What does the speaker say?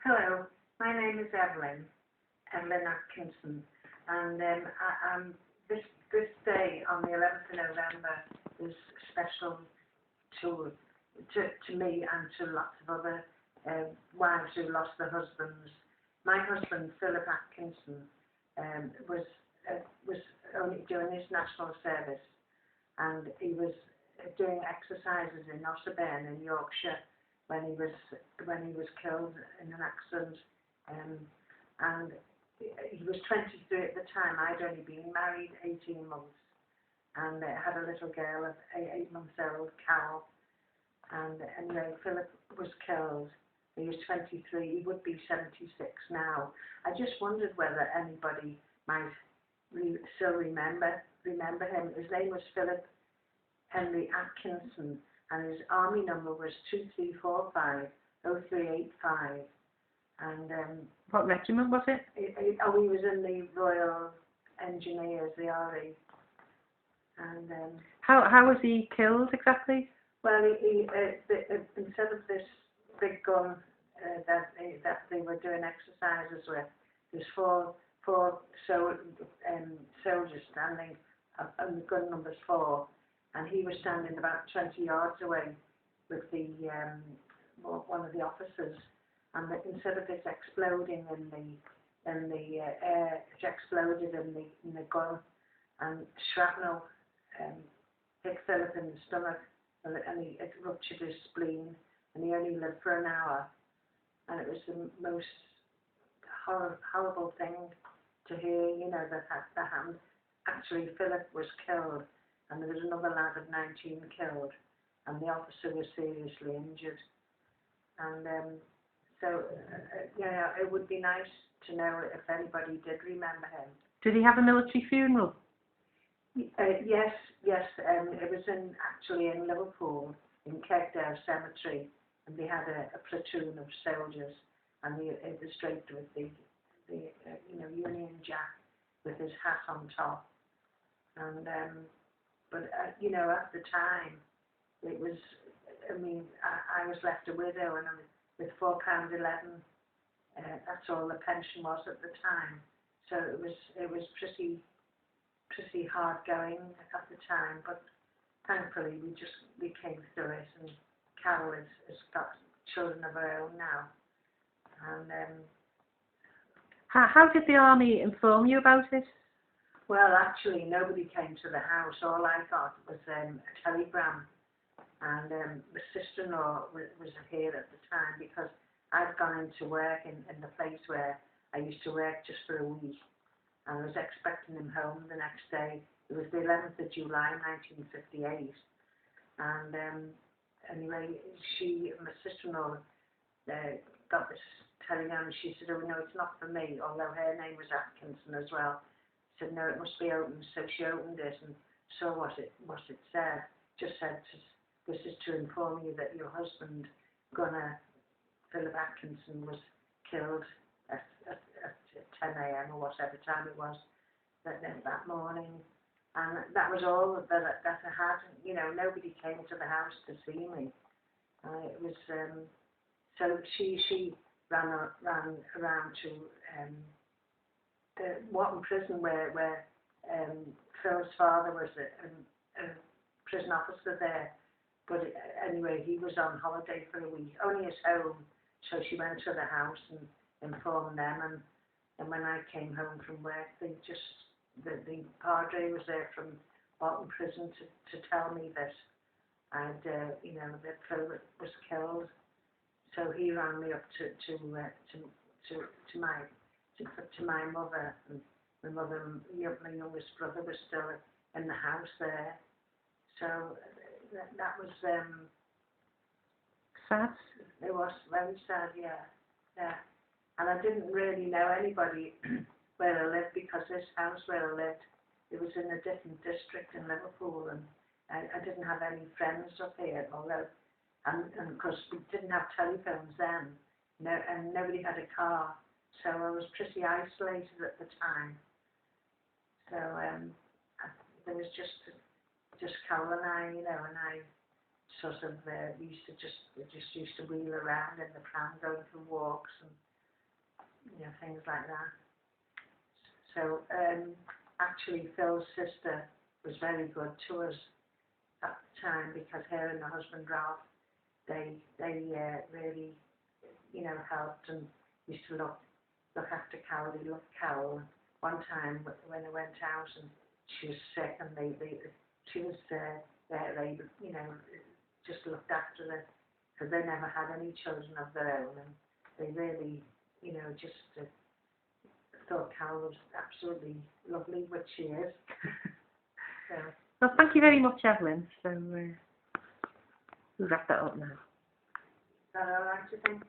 Hello, my name is Evelyn Atkinson, and this day on the 11th of November is special to me and to lots of other wives who lost their husbands. My husband, Philip Atkinson, was only doing his national service, and he was doing exercises in Otterburn in Yorkshire when he was killed in an accident, and he was 23 at the time. I'd only been married 18 months, and had a little girl of 8 months old, Carol. And anyway, Philip was killed. He was 23. He would be 76 now. I just wondered whether anybody might still remember him. His name was Philip Henry Atkinson, and his army number was 23450385. And what regiment was it? He was in the Royal Engineers, the RE. And how was he killed exactly? Well, he instead of this big gun that they were doing exercises with, there's four soldiers standing, and the gun number's 4. And he was standing about 20 yards away with the one of the officers, and instead of it exploding in the air, it exploded in the gun, and shrapnel hit Philip in the stomach, and it ruptured his spleen, and he only lived for an hour. And it was the most horrible thing to hear, that happened. Actually, Philip was killed, and there was another lad of 19 killed, and the officer was seriously injured. And it would be nice to know if anybody did remember him. Did he have a military funeral? Yes. It was actually in Liverpool, in Kirkdale Cemetery, and they had a platoon of soldiers, and it was draped with the Union Jack with his hat on top. And but at the time, it was. I was left a widow, and with £4.11, that's all the pension was at the time. So it was pretty hard going at the time, but thankfully we came through it, and Carol has got children of her own now. And how did the army inform you about it? Well, actually, nobody came to the house. All I got was a telegram, and the sister-in-law was here at the time, because I'd gone into work in the place where I used to work just for a week, and I was expecting him home the next day. It was the 11th of July, 1958, and anyway, my sister-in-law got this telegram, and she said, "Oh no, it's not for me," although her name was Atkinson as well. Said, "No, it must be open." So she opened it and saw what it said. Just said, "This is to inform you that your husband, Gunner Philip Atkinson, was killed at 10 a.m. or whatever time it was that morning." And that was all that I had. Nobody came to the house to see me. It was so she ran around to Wharton Prison, where Phil's father was a prison officer there. But anyway, he was on holiday for a week, only at home. So she went to the house and informed them. And when I came home from work, the padre was there from Wharton Prison to tell me that that Phil was killed. So he rang me up to my mother, and my mother and my youngest brother was still in the house there. So that was sad. It was very sad, yeah. And I didn't really know anybody where I lived, because this house where I lived, it was in a different district in Liverpool, and I didn't have any friends up here, although, and because we didn't have telephones then, and nobody had a car, so I was pretty isolated at the time. So there was just Carol and I, and I sort of we just used to wheel around in the pram, going for walks, and you know, things like that. So actually Phil's sister was very good to us at the time because her and her husband Ralph, they really, you know, helped and used to look after Carol. They loved Carol. One time when I went out and she was sick and she was they you know, just looked after her because they never had any children of their own, and they really, you know, just thought Carol was absolutely lovely, which she is. So. Well, thank you very much, Evelyn. So we'll wrap that up now. Is that all right, you think?